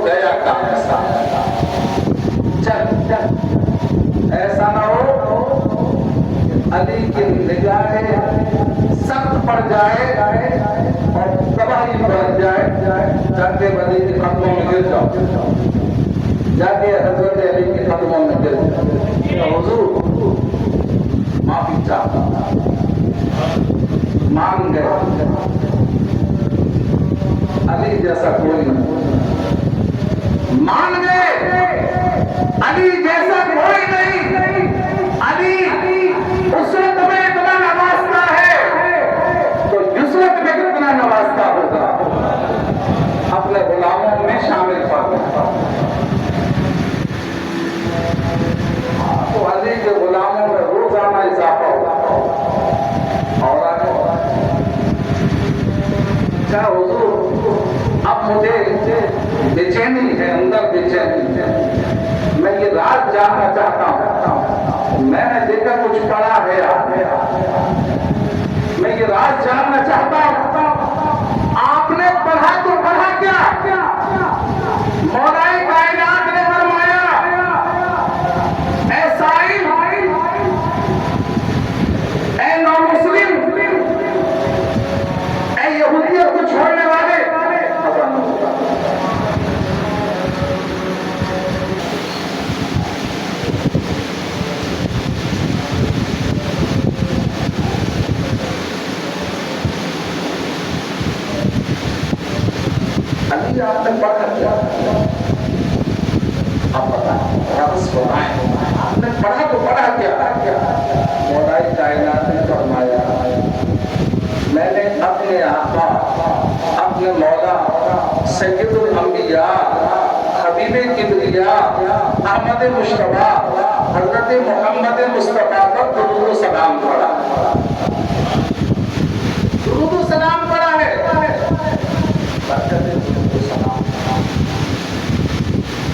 گیا کام چل ایسا نہ ہو علی کی نگاہیں سخت پڑ جائے اور تباہی بڑھ جائے، جا کے علی کے قدموں میں گر جاؤ، جا کے حضرت علی کے قدموں میں گر جاؤ، حضور معافی چاہتا مان گئے، علی جیسا کوئی نہیں، مان گئے علی جیسا کوئی نہیں، علی عصمت میں اتنا نوازتا ہے تو یسرت میں کتنا نوازتا ہوگا، اپنے غلاموں میں شامل فرماتا، تو علی کے غلاموں میں روزانہ اضافہ ہوگا، اور آگے کیا حضور اب مجھے بے-چینی ہے، اندر بے-چینی ہے، میں یہ راز جاننا چاہتا ہوں، میں نے دیکھا کچھ پڑھا ہے، میں یہ راز جاننا چاہتا ہوں، آپ نے پڑھا تو پڑھا کیا؟ مولا کائنات نے فرمایا اے سائل، اے نامسلم، اے یہودیت کو چھوڑنے والے، علی آپ نے پڑھا کیا؟ آپ بتائیں، آپ نے پڑھا تو پڑھا کیا؟ مولا کائنات نے فرمایا میں نے اپنے آقا، اپنے مولا سید الانبیاء، حبیب کبریا، احمد مشتبہ، حضرت محمد مصطفیٰ پر درود و سلام پڑھا، درود و سلام پڑھا ہے،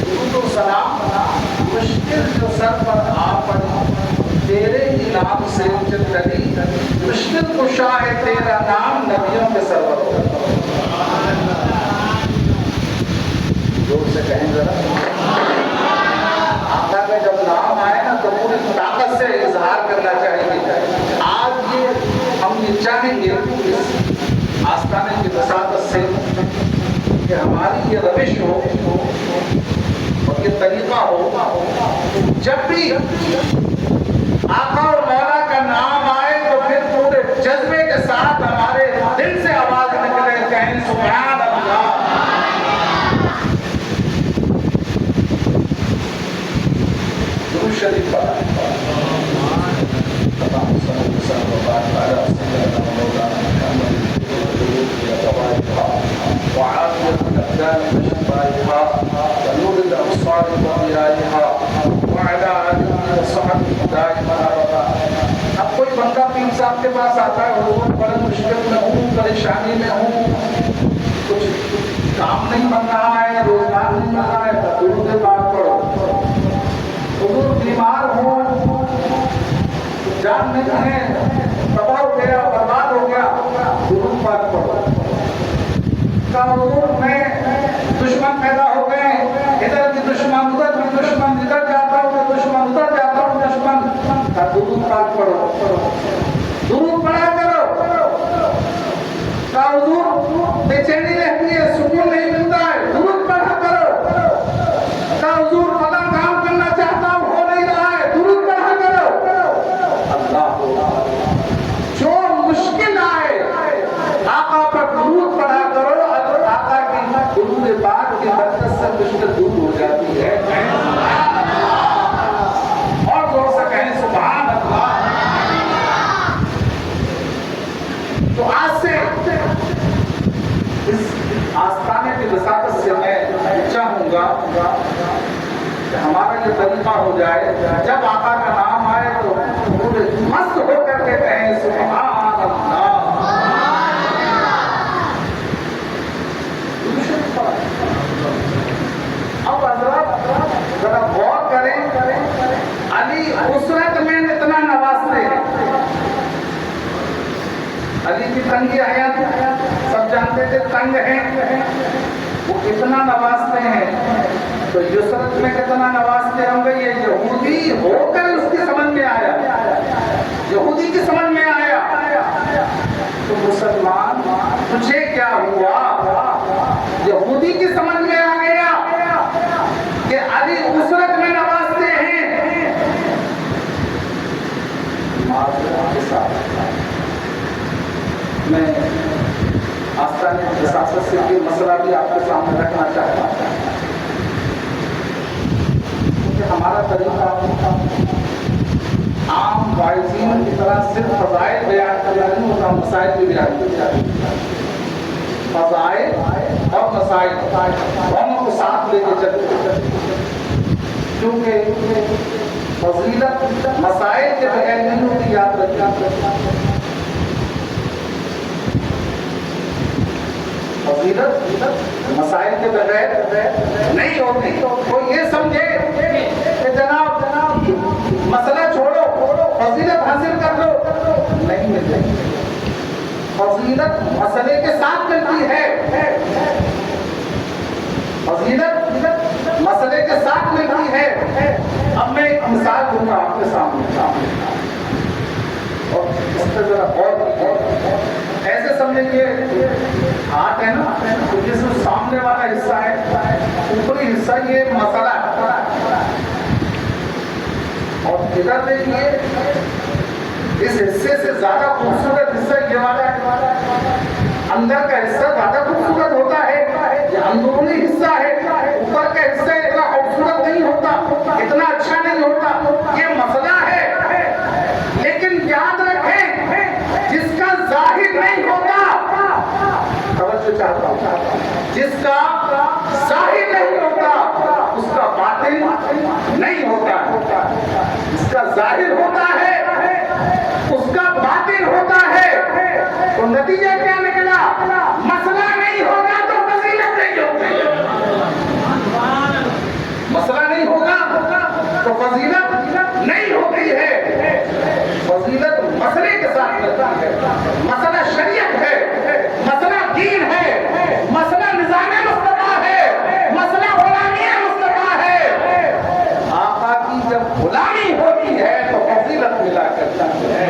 درود و سلام مشکل جو سر پر آ پڑی، تیرے ہی نام سے چلی، مشکل کشا ہے تیرا نام، نبیوں کے سرور ہو، زور سے کہیں ذرا، آقا کا جب نام آئے نا تو پوری طاقت سے اظہار کرنا چاہیے، آج یہ ہم یہ چاہیں گے اس آستانے کی وساطت سے کہ ہماری یہ روش ہو اور یہ طریقہ ہو، جب بھی آقا اور مولا کا نام آئے تو پھر پورے جذبے کے ساتھ ہمارے دل سے آواز نکلے، کہیں سبحان اللہ، درود شریف پڑھا، وعافية الأبدان وشفائها ونور الأبصار وضيائها وعلى آله وصحبه دائما أبدا۔ اب کوئی بندہ پیر صاحب کے پاس آتا ہے، حضور بڑے مشکل میں ہوں، پریشانی میں ہوں، کچھ کام نہیں بن رہا ہے، روزگار نہیں بن رہا ہے، درود پاک پڑھو، حضور بیمار ہوں، جان نہیں ہے، تباہ ہو گیا، برباد ہو گیا، درود پاک پڑھو، حضور میں دشمن پیدا ہو گئے، ادھر کی دشمن، ادھر کی دشمن، ادھر جاتا ہوں میں دشمن، ادھر جاتا ہوں دشمن، کا درود پاک پڑھو، درود پڑھا کرو، کا حضور بے چینی رہتی ہے، سکون نہیں ملتا ہے، درود پڑھا کرو، کا حضور فلاں کام کرنا چاہتا ہوں ہو نہیں رہا ہے، درود پڑھا کرو، اللہ جو مشکل آئے آقا پر درود پڑھا کرو، آقا کی درود پاک کی برکت سے مشکل دور ہو جاتی ہے، اور زور سے کہیں سبحان اللہ۔ تو آج سے اس آستانے کی وساطت سے میں چاہوں گا کہ ہمارا یہ طریقہ ہو جائے، جب آقا کا نام آئے تو پورے مست ہو کر کے کہیں سبحان اللہ۔ اب حضرات ذرا غور کریں، علی عصمت میں اتنا نوازتے ہیں، علی کی تنگی حیات سب جانتے تھے، تنگ ہیں، وہ کتنا نوازتے ہیں، تو یسرت میں کتنا نوازتے ہوں گے. یہ یہودی ہو کر اس کی سمجھ میں آیا، یہودی کی سمجھ میں آیا. تو مسلمان تجھے کیا ہوا؟ یہودی کی سمجھ میں آ گیا کہ علی اسرت میں نوازتے ہیں. معذرت کے ساتھ میں آستانے رساست سے یہ مسئلہ بھی آپ کے سامنے رکھنا چاہتا ہوں، کیونکہ ہمارا طریقہ عام واعظین کی طرح صرف فضائل بیان کرنا نہیں ہوتا، مسائل بھی بیان کرنا ہے. فضائل اور مسائل دونوں کو ساتھ لے کے چلتے، کیونکہ فضیلت مسائل کے بغیر نہیں ہوتی. یاد رکھنا، فضیلت مسائل کے بغیر نہیں ہوتی. تو یہ سمجھے کہ جناب مسئلہ چھوڑو فضیلت حاصل کر لو، نہیں ملے. فضیلت مسئلے کے ساتھ ملتی ہے، فضیلت مسئلے کے ساتھ ملتی ہے. اب میں ایک مثال دوں گا آپ کے سامنے، اور اس پہ ذرا غور ایسے سمجھیں. ہاتھ ہے نا، تو جس میں سامنے والا حصہ ہے، اوپری حصہ یہ مسئلہ ہے، اور ادھر دیکھیے اس حصے سے زیادہ خوبصورت حصہ یہ والا ہے. اندر کا حصہ زیادہ خوبصورت ہوتا ہے، یہ اندرونی حصہ ہے. اوپر کا حصہ اتنا خوبصورت نہیں ہوتا، اتنا اچھا نہیں ہوتا. یہ مسئلہ ہے، لیکن یاد رکھیں جس کا ظاہر نہیں ہوتا، توجہ چاہتا ہوں، جس کا ظاہر نہیں ہوتا اس کا باطن نہیں ہوتا. جس کا ظاہر ہوتا ہے اس کا باطن ہوتا ہے. تو نتیجہ کیا نکلا؟ مسئلہ نہیں ہوگا تو فضیلت نہیں ہوگی. مسئلہ نہیں ہوگا تو فضیلت نہیں ہوتی ہے. فضیلت مسئلے کے ساتھ ملتی ہے. مسئلہ شریعت ہے، مسئلہ دین ہے، مسئلہ نظام مصطفیٰ ہے، مسئلہ غلامی مصطفیٰ ہے. آقا کی جب غلامی ہوتی ہے تو فضیلت ملا کرتی ہے.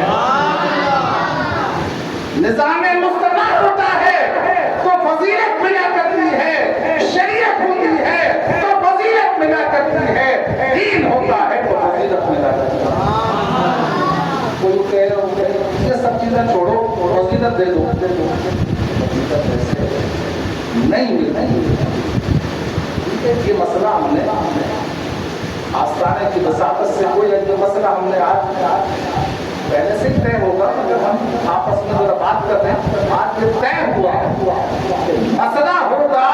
نظام مصطفیٰ ہوتا ہے تو فضیلت ملا کرتی ہے. شریعت ہوتی ہے تو فضیلت ملا کرتی ہے. دین ہوتا ہے تو فضیلت ملا کرتی ہے. کوئی کہہ رہا ہوں یہ سب چیزیں چھوڑو، فضیلت دے دو. نہیں ملتی. یہ مسئلہ ہم نے آستانے کی وساطت سے کوئی یہ مسئلہ ہم نے آج پہلے سے طے ہوگا، اگر ہم آپس میں ذرا بات کر رہے ہیں. آج یہ طے ہوا مسئلہ ہوگا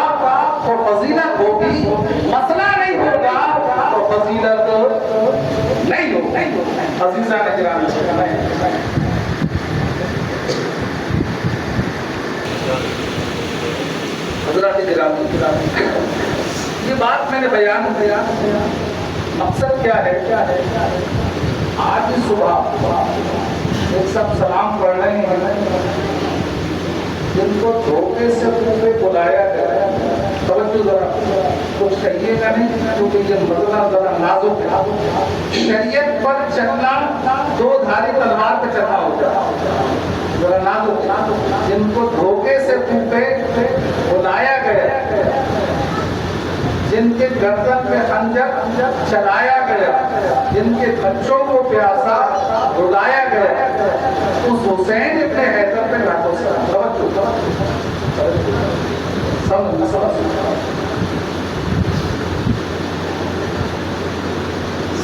تو فضیلت ہوگی، مسئلہ نہیں ہوگا تو فضیلت نہیں ہوگی. عزیزان گرامی، حضرات گرامی، یہ بات میں نے بیان کیا. مقصد کیا ہے؟ آج صبح ایک سب سلام پڑھ رہے ہیں جن کو دھوکے سے پورے بلایا گیا. توجہ ذرا، کچھ کہیے گا نہیں کیونکہ یہ مسئلہ ذرا نازک ہے. شریعت پر چلنا دو دھاری تلوار پہ چلنا ہوتا ہے، ذرا نازک. جن کو دھوکے سے پورے بلایا گیا، جن کے گردن میں خنجر چلایا گیا، جن کے بچوں کو پیاسا رلایا گیا، اس حسین ابن حیدر پہ راتوں سے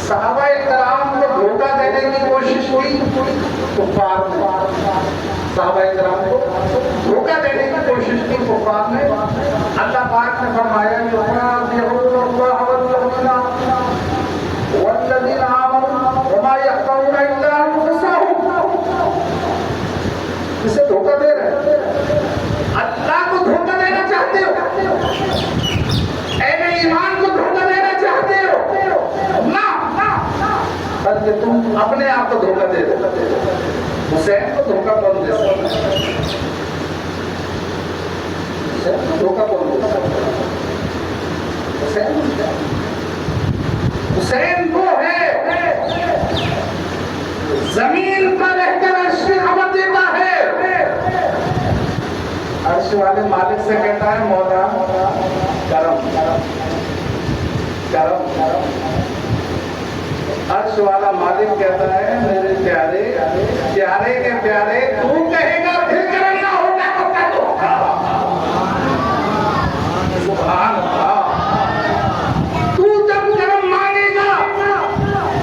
صحابہ کرام کو دھوکہ دینے کی کوشش ہوئی کفار نے. صحابہ کرام کو دھوکہ دینے کی کوشش کی کفار نے. اللہ پاک نے فرمایا والذین آمنوا وما یخدعون الا انفسهم. اسے دھوکہ دے رہے ہیں. اللہ کو دھوکہ دینا چاہتے ہو؟ اہل ایمان کو دھوکہ دینا چاہتے ہو؟ نہ، بلکہ تم اپنے آپ کو دھوکہ دے رہے ہو. حسین کو دھوکہ کون دے سکتا؟ دھوکہ کون دے سکتا؟ حسین وہ ہے زمین پر رہ کر عرش کی خبر دیتا ہے. عرش والے مالک سے کہتا ہے مولا کرم کرم کرم. عرش والا مالک کہتا ہے میرے پیارے پیارے کے پیارے تو کہے گا پھر کرم نہ ہوگا تو کیا ہوگا. سبحان اللہ. تو جب کرم مانگے گا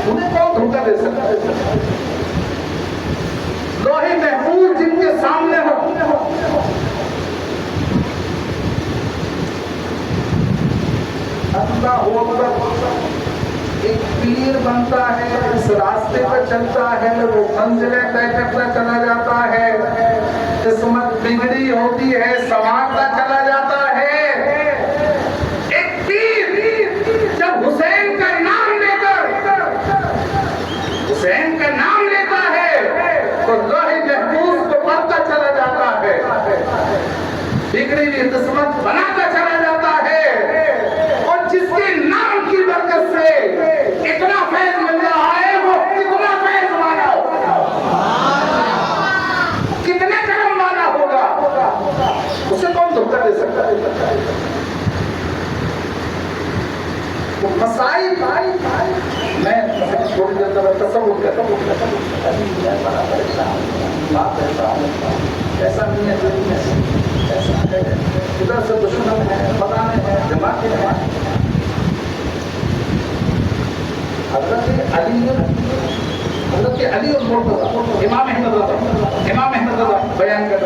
تمہیں کون دھوکہ دے سکتا ہے. لوہے محفوظ جن کے سامنے ہو اللہ اکبر. ایک پیر بنتا ہے اس راستے پر چلتا ہے وہ منزلیں طے کرتا چلا جاتا ہے. قسمت بگڑی ہوتی ہے سنوارتا چلا جاتا ہے. ایک پیر جب حسین کا نام لے کر حسین کا نام لیتا ہے تو لوہے محفوظ کو بڑھتا چلا جاتا ہے. بگڑی ہوئی قسمت بناتا چلا جاتا ہے. اور جس کے نام کی برکت سے اتنا فیض مل رہا ہے وہ کتنا فیض والا ہوگا, کتنے کرم والا ہوگا, اسے کون دھوکہ دے سکتا ہے. مسائل میں تھوڑی دیر تک تصور کرتا ہوں ایسا نہیں ہے ایسا ہے ادھر سے دشمن ہے پتہ نہیں ہے جماعت ہے. حضرت علی المرتضی امام احمد رضا بیان کر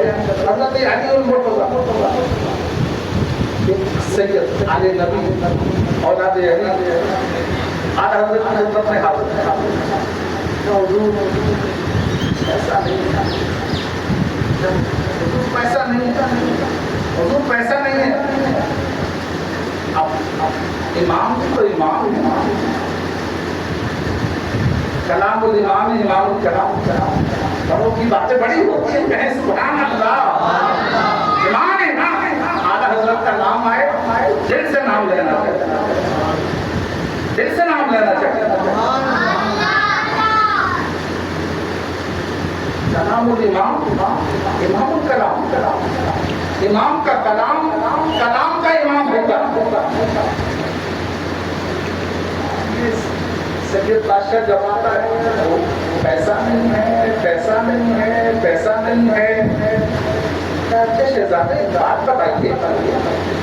حضرت علی المرتضی سید علی نبی اولاد علی آج حضرت نے حاضر حضور ایسا نہیں حضور پیسہ نہیں حضور پیسہ نہیں ہے. اب امام بھی تو امام کلام الامام امام الکلام. بڑوں کی باتیں بڑی ہوتی ہیں کہیں سبحان اللہ. امام اعلیٰ حضرت کا نام آئے دل سے نام لینا چاہیے, دل سے نام لینا چاہیے. کلام الامام امام الکلام. امام کا کلام کلام کا امام ہوتا. سید بادشاہ جب آتا ہے پیسہ نہیں ہے پیسہ نہیں ہے پیسہ نہیں ہے. اچھا شہزادے بات بتائیے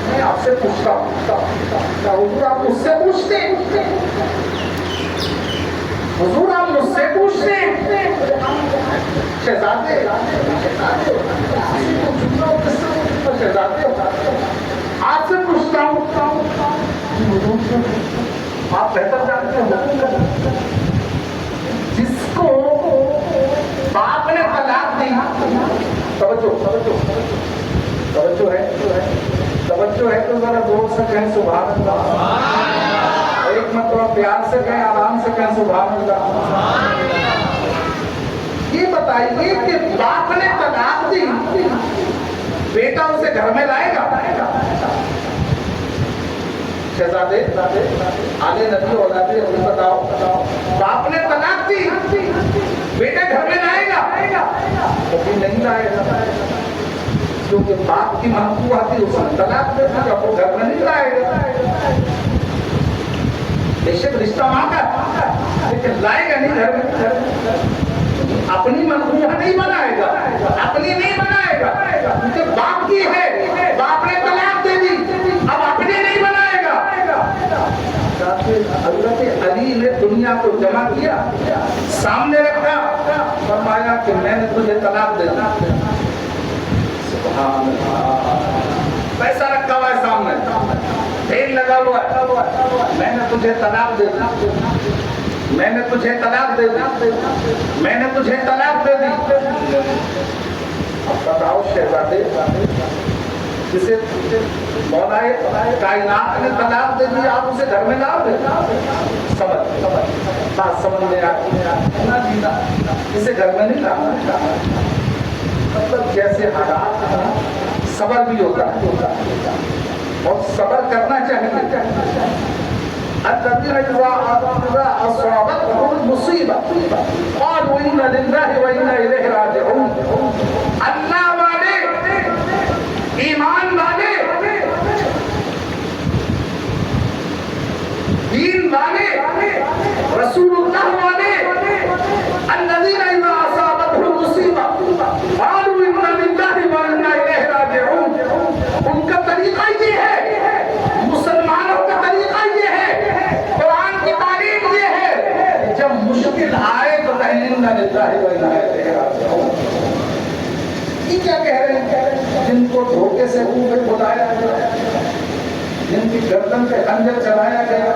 میں آپ سے پوچھتا ہوں حضور آپ مجھ سے پوچھتے ہیں حضور آپ مجھ سے پوچھتے ہیں شہزادے آپ سے پوچھتا ہوں آپ بہتر جانتے ہیں جس کو باپ نے طلاق دی. توجہ ہے تو ذرا زور سے کہیں سبحان اللہ. ایک مرتبہ پیار سے کہیں آرام سے کہیں سبحان اللہ. یہ بتائیے کہ باپ نے طلاق دی بیٹا اسے گھر میں لائے گا. شہزادے آلے نبی اولاد علی بتاؤ باپ نے طلاق دی بیٹا گھر میں لائے گا کبھی نہیں لائے گا کیونکہ باپ کی منقوہ تھی اس نے طلاق دے دی وہ گھر میں نہیں لائے گا. بے شک رشتہ ماں کا لیکن لائے گا نہیں گھر میں. اپنی منقوہ نہیں بنائے گا اپنی نہیں بنائے گا کیونکہ باپ کی ہے باپ نے طلاق دے دی اب اپنی نہیں بنائے گا. حضرت علی نے دنیا کو جمع کیا سامنے رکھا فرمایا کہ میں نے تجھے طلاق دے دی. سبحان اللہ. پیسہ رکھا ہوا ہے سامنے تیل لگا ہوا ہے میں نے تجھے طلاق دے دی میں نے تجھے طلاق دے دی میں نے تجھے طلاق دے دی. اب بتاؤ شہزادے جسے مولا کائنات نے طلاق دے دی آپ اسے گھر میں لاؤ گے. بات سمجھ میں اسے گھر میں نہیں لانا. مطلب جیسے حالات صبر بھی ہوتا ہے اور صبر کرنا چاہیے. الذين إذا أصابتهم المصيبة قالوا إنا لله وإنا إليه راجعون. اللہ والے، ایمان والے، دین والے، رسول اللہ والے، الذين إذا أصابتهم المصيبة قالوا إنا لله وإنا إليه راجعون. ان کا طریقہ یہ ہے، مسلمانوں کا طریقہ یہ ہے، قرآن کی تعلیم یہ ہے، جب مشکل آئے تو کہیں انا للہ و انا الیہ راجعون. یہ کیا کہہ رہے ہیں؟ جن کو دھوکے سے منہ پہ بلایا گیا، جن کی گردن پہ خنجر چلایا گیا،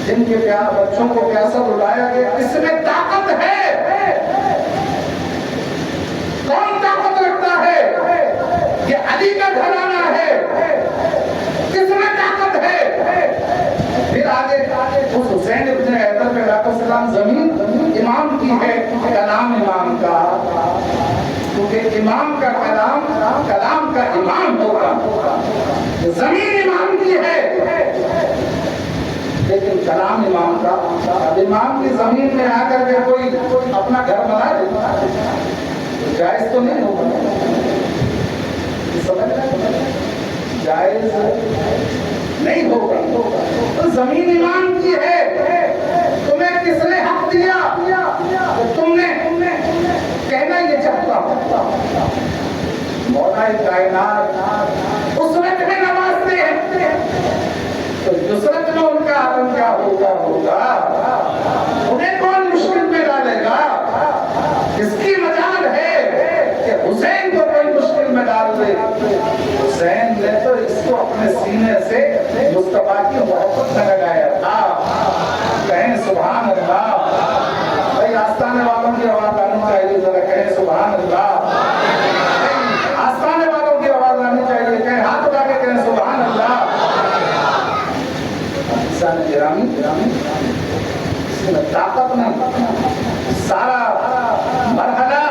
جن کے بچوں کو پیاسا رلایا گیا، اس میں طاقت ہے. کون طاقت رکھتا ہے؟ یہ علی کا گھرانہ ہے. کس میں طاقت ہے؟ پھر آگے اس حسین ابن حیدر پہ علیہ السلام زمین امام کی ہے، کلام امام کا، کیونکہ امام کا کلام کلام کا امام ہوگا. زمین امام کی ہے لیکن کلام امام کا. اب امام کی زمین میں آ کر کے کوئی اپنا گھر بنا دے، جائز تو نہیں ہوگا. جائز نہیں ہوگا. تو زمین امام کی ہے، تمہیں کس نے حق دیا؟ تم نے کہنا یہ چاہتا ہوں مولا کائنات اس وقت میں نوازتے ہیں تو نصرت میں ان کا عالم کیا ہوگا. انہیں کون مشکل میں ڈالے گا؟ اس کی مجال ہے کہ حسین کو کوئی مشکل میں ڈال دے. حسین نے تو اس کو اپنے سینے سے مصطفیٰ کی محبت میں لگایا تھا. کہیں سبحان اللہ. بھائی آستانے والوں کی آواز آنی چاہیے، ذرا کہیں سبحان اللہ. آستانے والوں کی آواز آنی چاہیے، کہیں ہاتھ اٹھا کے کہیں سبحان اللہ. گرامی اس میں طاقت نہیں. سارا مرحلہ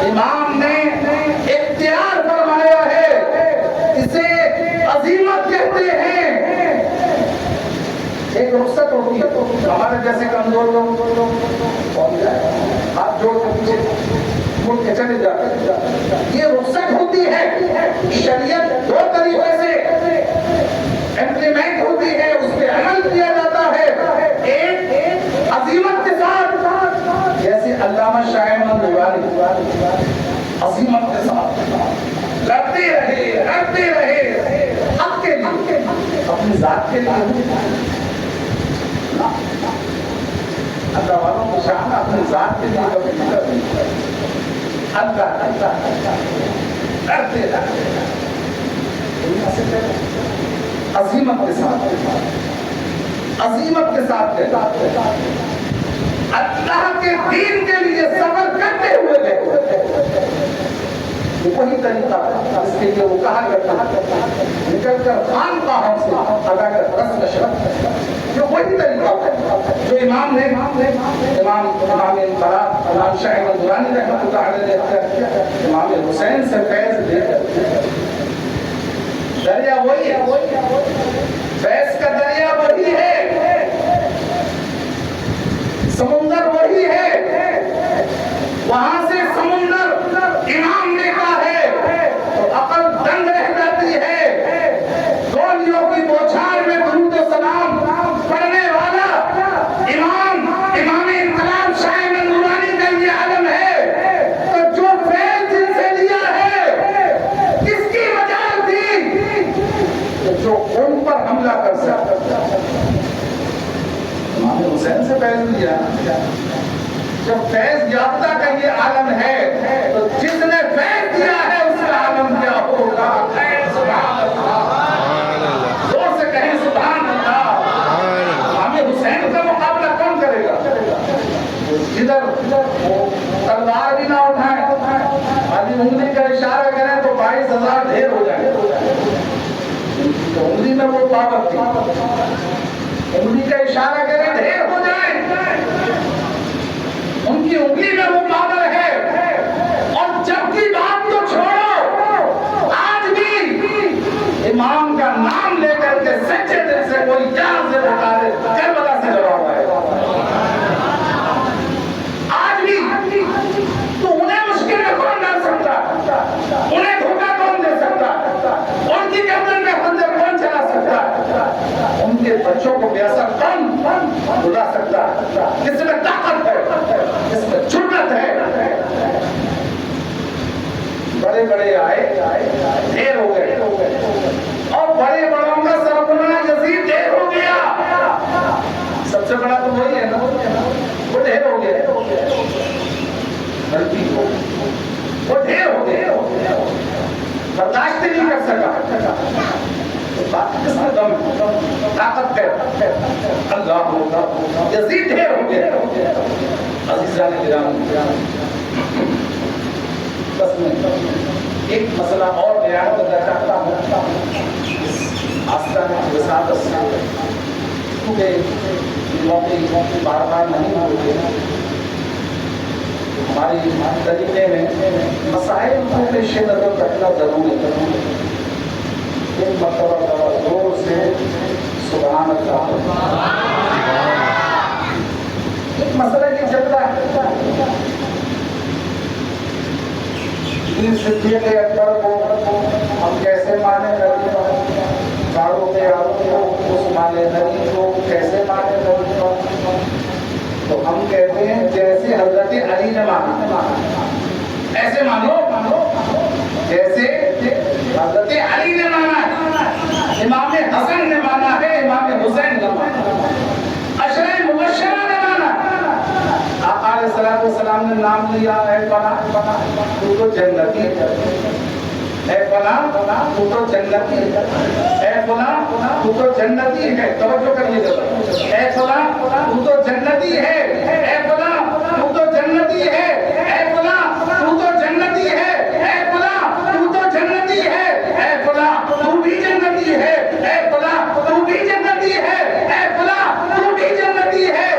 امام نے اختیار فرمایا ہے، اسے عظیمت کہتے ہیں. ایک رخصت ہوتی ہے، ہمارے جیسے کمزور لوگ ہاتھ جوڑ کے پیچھے مڑ کے چلے جاتے. یہ رخصت ہوتی ہے. شریعت دو طریقے سے امپلیمنٹ ہوتی ہے، اس پہ عمل کیا جاتا ہے. ایک عظیمت کے ساتھ، جیسے علامہ شاہ احمد نورانی عظیمت کے ساتھ لڑتے رہے حق کے لیے، اپنی ذات کے لیے. اللہ والوں کو شان اپنی ذات کے لیے کبھی نہیں کرتے. اللہ لڑتے رہے عظیمت کے ساتھ، عظیمت کے ساتھ اللہ کے دین کے لیے سفر کرتے ہوئے گئے. وہی طریقہ اس کے لیے وہ کہا کرتا نکل کر خانقاہوں سے ادا کر رسم شرف. جو وہی طریقہ جو امام نے امام انقلاب امام شاہ احمد نورانی رحمۃ اللہ علیہ نے اختیار کیا. امام حسین سے فیض لے کر دریا وہی ہے، فیض کا دریا وہی ہے، سمندر وہی ہے. وہاں سے سمندر امام نے کہا ہے تو عقل دنگ رہ جاتی ہے. گولیوں کی بوچھار میں درود و سلام پڑھنے والا امام انقلاب شاہ احمد نورانی کا یہ عالم ہے. تو جو فیض جن سے لیا ہے کس کی مجال تھی جو ان پر حملہ کر سکتا. امام حسین سے فیض لیا. جب فیض یافتہ کا یہ عالم ہے تو جس نے فیض دیا ہے اس کا عالم کیا ہوگا. سبحان اللہ. زور سے کہیں سبحان اللہ. امام حسین کا مقابلہ کون کرے گا؟ جدھر تلوار بھی نہ اٹھائیں، ابھی انگلی کا اشارہ کریں تو 22,000 ڈھیر ہو جائیں. تو انگلی میں وہ پاور تھی، انگلی کا اشارہ کریں ڈھیر ہو جائیں. ان کی انگلی میں وہ پاور ہے. اور جب کی بات تو چھوڑو، آج بھی کر کے سچے دل سے کوئی جان سے پکارے کربلا سے ڈرا ہوا ہے. آج بھی تو انہیں مشکل میں کون ڈال سکتا, انہیں دھوکہ کون دے سکتا, ان کی گردن میں خنجر کون چلا سکتا, ان کے بچوں کو بے اثر کون بلا سکتا, کس میں طاقت ہے, کس میں جرأت ہے. بڑے بڑے آئے دیر ہو گئے اور بڑے بڑوں کا سرپنا یزید دیر ہو گیا. سب سے بڑا تو وہی ہے نا, وہ ڈھیر ہو گیا, غلطی ہو وہ ڈھیر ہو گیا, برداشت نہیں کر سکا. بات کس میں دم طاقت ہے, اللہ ہوگا, یزید ڈھیر ہو گیا. عزیزان کرام, بس میں ایک مسئلہ اور بیان کرنا چاہتا ہوں آستانہ وساطت سے, کیونکہ موقع بار بار نہیں ہوتے. ہماری طریقے میں مسائل کو پیش نظر رکھنا ضروری ہے. ایک مرتبہ زور سے سبحان اللہ. ایک مسئلہ یہ چلتا ہے, صدیق اکبر کو ہم کیسے مانے, نبی فاروق اعظم کو عثمان غنی کو کیسے مانے نبی. تو ہم کہتے ہیں جیسے حضرت علی نے مانا ایسے مانو, جیسے حضرت علی نے مانا ہے, امام حسن نے مانا ہے, امام حسین نے مانا, عشرہ مبشرہ نے مانا. آقا علیہ الصلوۃ والسلام نے نام لیا, اے فلاں تو تو جنتی ہے, اے فلاں تو تو جنتی ہے, اے فلاں تو تو جنتی ہے. توجہ کریے ذرا, اے فلاں تو تو جنتی ہے, اے فلاں تو تو جنتی ہے, اے فلاں تو تو جنتی ہے, اے فلاں تو تو جنتی ہے, اے فلاں تو بھی جنتی ہے, اے فلاں تو بھی جنتی ہے, اے فلاں تو بھی جنتی ہے.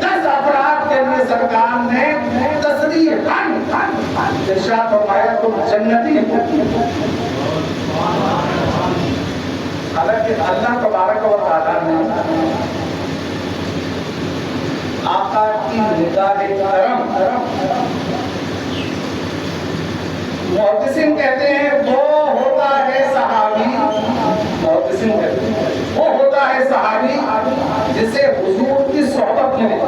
10 افراد کے لیے سرکار نے تصریحاً ارشاد فرمایا تم جنتی ہو. حالانکہ اللہ تبارک و تعالیٰ نے آقا کی نگاہ کرم, محدثین کہتے ہیں وہ ہوتا ہے صحابی, محدثین کہتے ہیں وہ ہوتا ہے صحابی جسے حضور کی صحبت ملی.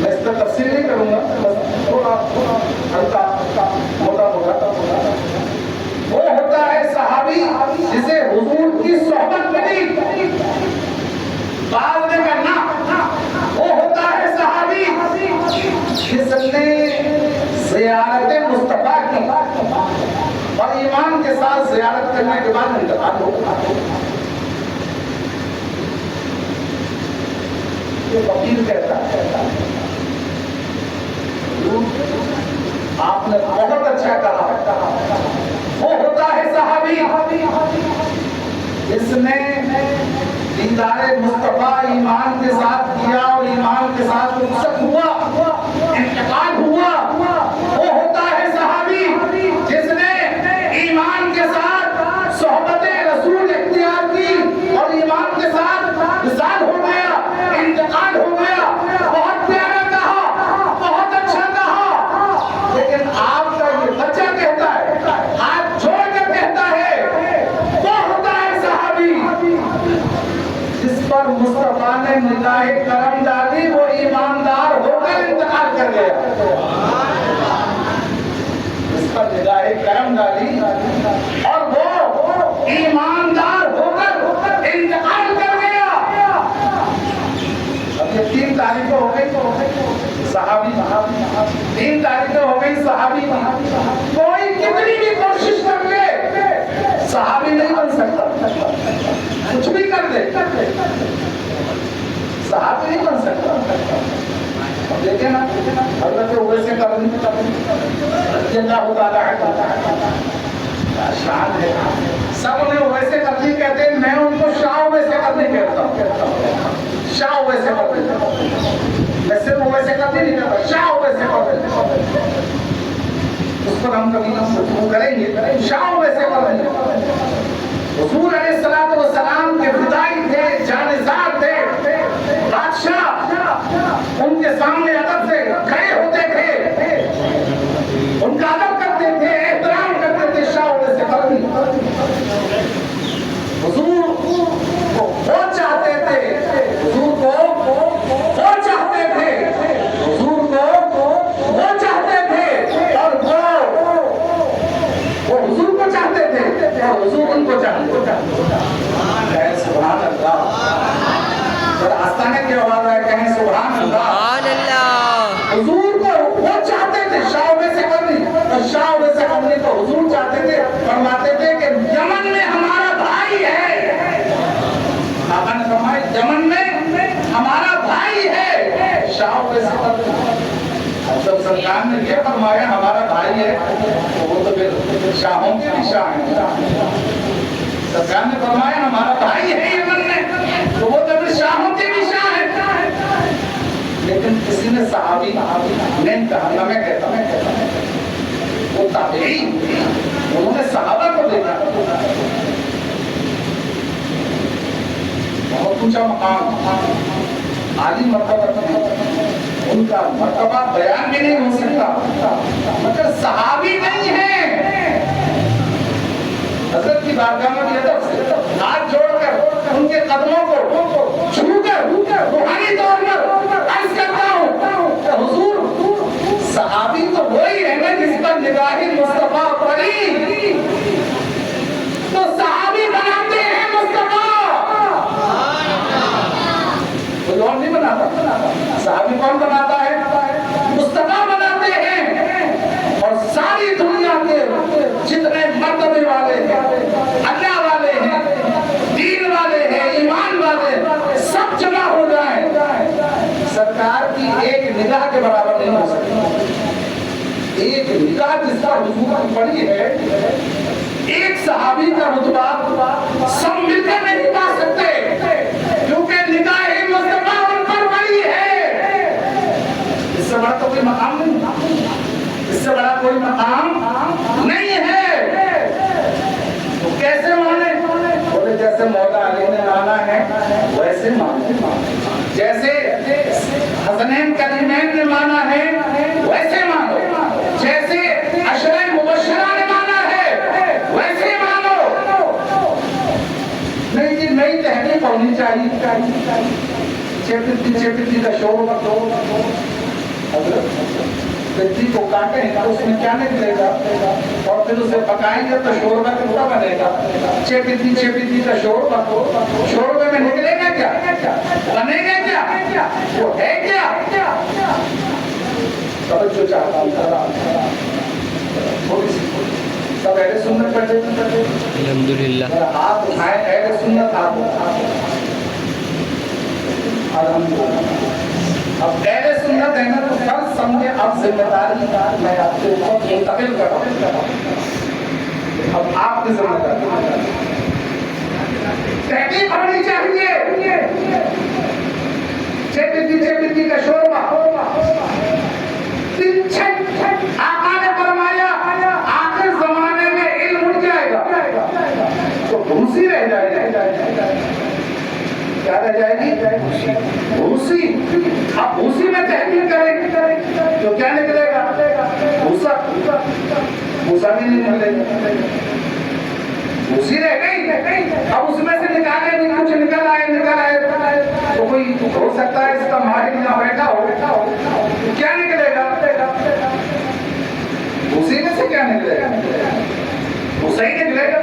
میں اس پر تفصیل نہیں کروں گا, بس تھوڑا ہلکا موٹا. وہ ہوتا ہے صحابی جسے حضور کی صحبت ملی. بعد میں کرنا, وہ ہوتا ہے صحابی جس نے زیارت مصطفیٰ کی اور ایمان کے ساتھ زیارت کرنے کے بعد انتقال ہو. یہ فقیر کہتا ہے, آپ نے بہت اچھا کہا, وہ ہوتا ہے صحابی جس نے دیدار مصطفیٰ ایمان کے ساتھ کیا اور ایمان کے ساتھ رخصت ہوا, انتقال ہوا. وہ ہوتا ہے صحابی جس نے ایمان کے ساتھ صحبت رسول اختیار کی اور ایمان کے ساتھ وصال ہو گیا, انتقال ہو گیا. بہت پیارا کہا, بہت اچھا کہا, لیکن آپ کا یہ بچہ کہتا ہے, آپ چھوڑ کر کہتا ہے وہ ہوتا ہے صحابی جس پر مصطفیٰ نے نگاہ کرم ڈالی, وہ ایماندار ہو کر انتقال کر گیا. جس پر نگاہ کرم ڈالی اور وہ ایماندار ہو کر انتقال کر گیا. اب یہ 3 تاریخیں ہو گئی صحابی, 3 تاریخیں ہو گئی صحابی. کوئی کتنی بھی کوشش کر لے صحابی نہیں بن سکتا, کچھ بھی کر دے صحابی نہیں بن سکتا. اب دیکھیں نا حضرت اویس قرنی رضی اللہ تعالیٰ عنہ شان ہے, سب انہیں اویس قرنی کہتے ہیں, میں ان کو شاہ اویس قرنی کہتا ہوں. شاہ اویس قرنی, میں صرف اویس قرنی نہیں کہتا, شاہ اویس قرنی. اس پر ہم کبھی گفتگو کریں گے. شاہ اویس قرنی حضور علیہ السلام کے فدائی تھے، جانثار تھے، بادشاہ ان کے سامنے ادب سے کھڑے ہوتے تھے، ان کا ادب کرتے تھے، احترام کرتے تھے، شاہ سے فرمی حضور کو وہ چاہتے تھے، حضور کو وہ چاہتے تھے، حضور کو وہ چاہتے تھے، اور وہ حضور کو چاہتے تھے اور حضور ان کو چاہتے تھے۔ سبحان اللہ، اور آستانے کی آواز آئے کہیں سبحان اللہ۔ حضور کو وہ چاہتے تھے، شاہ سے کرنی، اور شاہ سے کرنی کو حضور چاہتے تھے، فرماتے تھے کہ یمن میں ہمارا بھائی ہے، آقا نے فرمایا یمن میں ہمارا بھائی ہے، شاہ سے کرنی۔ جب سرکار نے یہ فرمایا ہمارا بھائی ہے تو وہ تو پھر شاہوں کے بھی شاہ ہیں، سرکار نے فرمایا ہمارا بھائی ہے یمن میں تو وہ تو پھر شاہوں کے بھی شاہ ہیں۔ لیکن کسی نے صحابی نہیں کہا، نہ میں کہتا ہوں، وہ تابعی انہوں نے صحابہ کو دیکھا، بہت اونچا مقام، عالی مرتبہ، ان کا مرتبہ بیان بھی نہیں ہو سکتا، مگر صحابی نہیں ہے۔ حضرت کی بارگاہ میں بھی ادب سے ہاتھ جوڑ کر ان کے قدموں کو چھو کر روحانی طور پر عرض کرتا ہوں کہ حضور صحابی تو وہی ہے نا جس پر نگاہ مصطفیٰ پڑی، تو صحابی بناتے ہیں مصطفیٰ، کوئی اور نہیں بناتا۔ صحابی کون بناتا ہے؟ مصطفیٰ بناتے ہیں، اور ساری دنیا کے جتنے مرتبے والے ہیں، اللہ والے ہیں، دین والے ہیں، ایمان والے ہیں، سب جمع ہو جائیں، سرکار کی ایک نگاہ کے برابر نہیں ہو سکتی۔ ایک نگاہ جس کا حضور کی پڑی ہے، ایک صحابی کا رتبہ سب مل کر نہیں پا سکتے، کیونکہ نگاہ مصطفیٰ ان پر پڑی ہے۔ اس سے بڑا تو کوئی مقام نہیں، اس سے بڑا کوئی مقام نہیں ہے۔ تو کیسے مانے؟ بولے جیسے مولا علی نے مانا ہے ویسے مانے، جیسے حسنین کریمین نے مانا ہے ویسے مانو، جیسے عشرہ مبشرہ نے مانا ہے ویسے مانو۔ نہیں جی نئی تحقیق ہونی چاہیے، چپتی کا شور مت ہو، بچی کو کاٹیں گے تو اس میں کیا نکلے گا، اور پھر اسے پکائیں گے تو شوربہ کتنا بنے گا۔ چپتی کا شور مت ہو، شوربے میں نکلے گا کیا، بنے گا کیا، وہ ہے کیا۔ توجہ چاہتا ہوں، تھوڑی سی سب اہل سنت پر الحمدللہ ہاتھ اٹھائیں، اہل سنت ہاتھ الحمدللہ۔ اب اہل سنت ہے نا تو کل سمجھے اب ذمہ داری میں آپ کے اوپر منتقل کر رہا ہوں، اب آپ کی ذمہ داری تحقیق ہونی چاہیے۔ چپتی کا شوربہ آقا نے فرمایا آخر زمانے میں علم اٹھ جائے گا تو بھوسی رہ جائے گی، کیا رہ جائے گی؟ بھوسی۔ اب بھوسی میں تحقیق کریں گے تو کیا نکلے گا؟ بھوسا۔ بھوسا بھی نہیں نکلے گا، بھوسی رہ گئی۔ اب اس میں سے نکالے بھی کچھ نکل آئے تو کوئی ہو سکتا ہے اس کا ماہر نہ بیٹھا ہو، کیا نکلے گا؟ بھوسی میں سے کیا نکلے گا؟ بھوسا ہی نکلے گا۔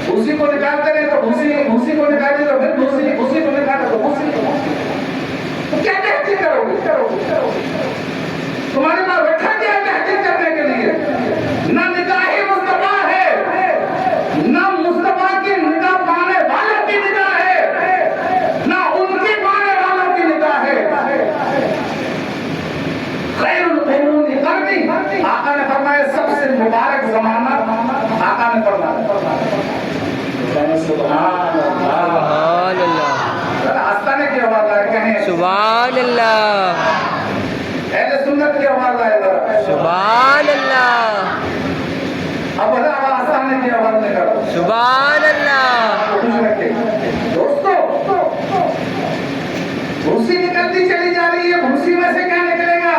بھوسی کو نکالتے رہے تو بھوسی کو نکالے تو پھر بھوسی کو نکالے تو بھوسی، تو کیا تحقیق کرو گے؟ تمہارے پاس رکھا کیا ہے تحقیق کرنے کے لیے؟ نہ نگاہ مصطفیٰ ہے، نہ مصطفیٰ کی نگاہ پانے والوں کی نگاہ ہے، نہ ان کی پانے والوں کی نگاہ ہے۔ خیر القرون قرنی، آقا نے فرمایا سب سے مبارک زمانہ، آقا نے فرمایا سبحان اللہ، آستانے کی آواز آئے کہیں سبحان اللہ، اہل سنت کی آواز آئے ذرا سبحان اللہ۔ اب آستانے کی آواز نکالو، سبحان اللہ خوش رکھے دوستو بھوسی نکلتی چلی جا رہی ہے بھوسی میں سے کیا نکلے گا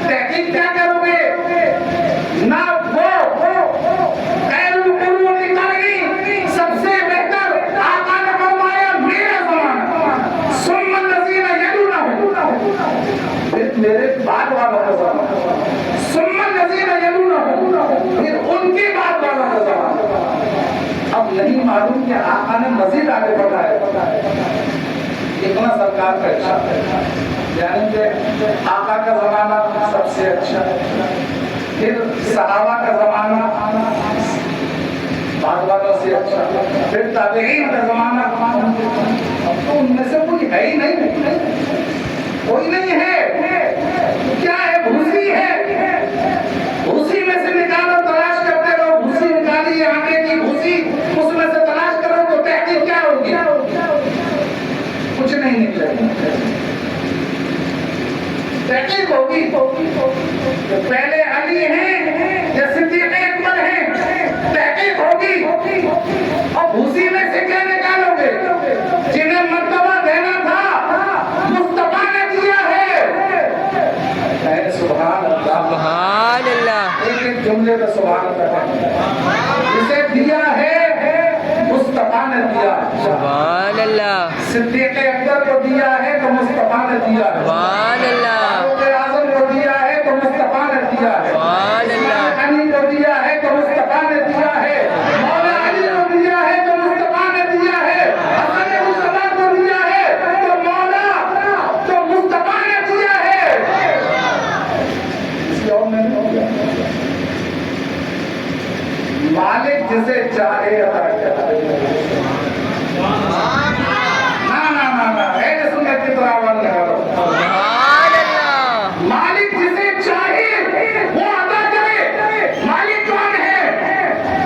تحقیق کیا کرو گے نہ وہ خیر القرون نکالگی سب سے بہتر آقا نے فرمایا میرا زمانہ ثم الذین یلونہم میرے بعد والا زمانہ ثم الذین یلونہم پھر ان کے بعد والا زمانہ اب نہیں معلوم کہ آقا نے مزید آگے بڑھایا اتنا سرکار کا ارشاد ہے یعنی کہ آقا کا زمانہ سب سے اچھا پھر صحابہ کا زمانہ بعد والوں سے اچھا پھر تابعین کا زمانہ اب تو ان میں سے کوئی ہے ہی نہیں کوئی نہیں ہے کیا ہے بھوسی ہے بھوسی میں سے نکالو تلاش کرتے رہو بھوسی نکالی ہے آگے کی بھوسی اس میں سے تلاش کرو تو تحقیق کیا ہوگی کچھ نہیں نکلے تحقیق ہوگی کہ پہلے علی ہیں یا صدیق اکبر ہیں تحقیق ہوگی اور بھوسی میں سے کیا نکالو گے جنہیں مرتبہ دینا تھا مصطفیٰ نے دیا ہے سبحان اللہ سبحان اللہ ایک ایک جملے کا سبحان اللہ جسے دیا ہے مصطفیٰ نے دیا سبحان اللہ صدیق اکبر کو دیا ہے تو مصطفیٰ نے دیا ہے سبحان اللہ فاروق اعظم کو دیا ہے تو مصطفیٰ نے دیا ہے سبحان اللہ علی کو دیا ہے تو مصطفیٰ نے دیا ہے مولا علی کو دیا ہے تو مصطفیٰ نے دیا ہے حسن مصطفیٰ کو دیا ہے تو مولا تو مصطفیٰ نے دیا ہے کسی اور نے نہیں دیا مالک جسے چاہے عطا کرے سبحان اللہ مالک جسے چاہے وہ عطا کرے مالک کون ہے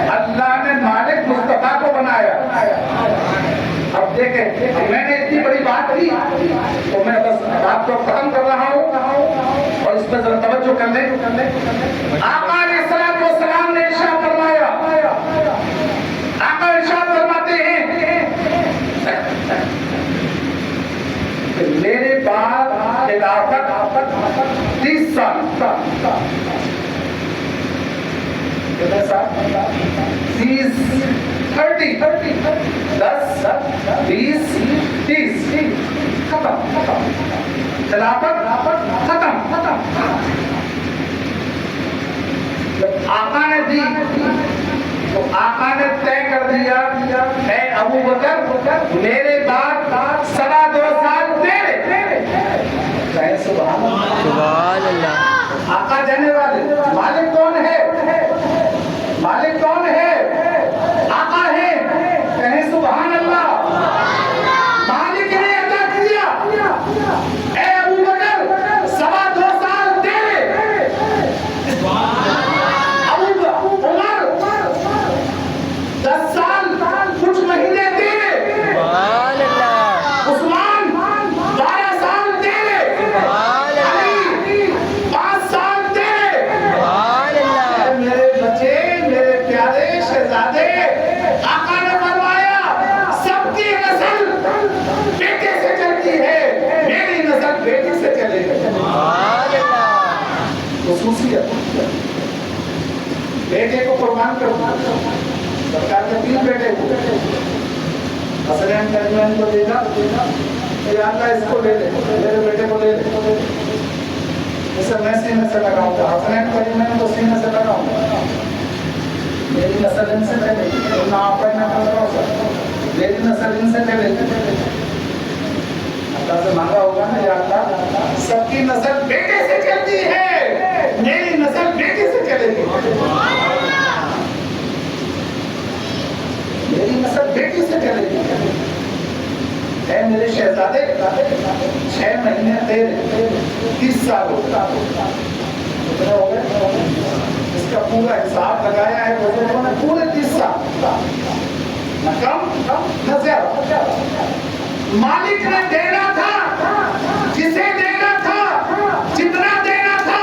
اللہ نے مالک مصطفیٰ کو بنایا اب دیکھیں میں نے اتنی بڑی بات کی تو میں بس بات کو ختم کر رہا ہوں اور اس پہ ذرا توجہ کر لیں آقا علیہ الصلوۃ والسلام نے ارشاد فرمایا آقا ارشاد فرماتے ہیں میرے بعد خلافت 30 سال کتنے سال 30 10 20 30 ختم خلافت ختم جب آقا نے دی تو آقا نے طے کر دیا اے ابو بکر میرے بعد 2.25 سال تیرے سبحان اللہ آقا دینے والے مالک کون ہے مالک کون ہے آقا ہے کہیں سبحان اللہ مالک نے عطا کیا اے ابو بکر 2.25 سال تیرے ابو عمر 10 سال کچھ مہینے تیرے سبحان اللہ عثمان 12 سال تیرے سبحان اللہ علی 5 سال تیرے سبحان اللہ میرے بچے میرے پیارے شہزادے آقا نے فرمایا سب کی نسل بیٹے سے چلتی ہے میری نسل بیٹی سے چلے گی سبحان اللہ خصوصیت بیٹے کو قربان کرنا سرکار نے 3 بیٹے کو حسنین کریمین کو دینا یا اللہ اس کو لے لے میرے بیٹے کو لے لے اسے میں سینے سے لگاؤں گا حسنین کریمین کو سینے سے لگاؤں گا میری نسل ان سے چلے گی نہ آپا نہ میری نسل ان سے چلے گی اللہ سے مانگا ہوگا نا یا اللہ سب کی نسل بیٹے سے چلتی ہے میری نسل بیٹی سے چلے گی میری نسل بیٹی سے چلے گی اے میرے شہزادے 6 مہینے تیرے 30 سال کتنے ہو گئے اس کا پورا حساب لگایا ہے بزرگوں نے پورے 30 سال نہ کم نہ زیادہ مالک نے دینا تھا جسے دینا تھا جتنا دینا تھا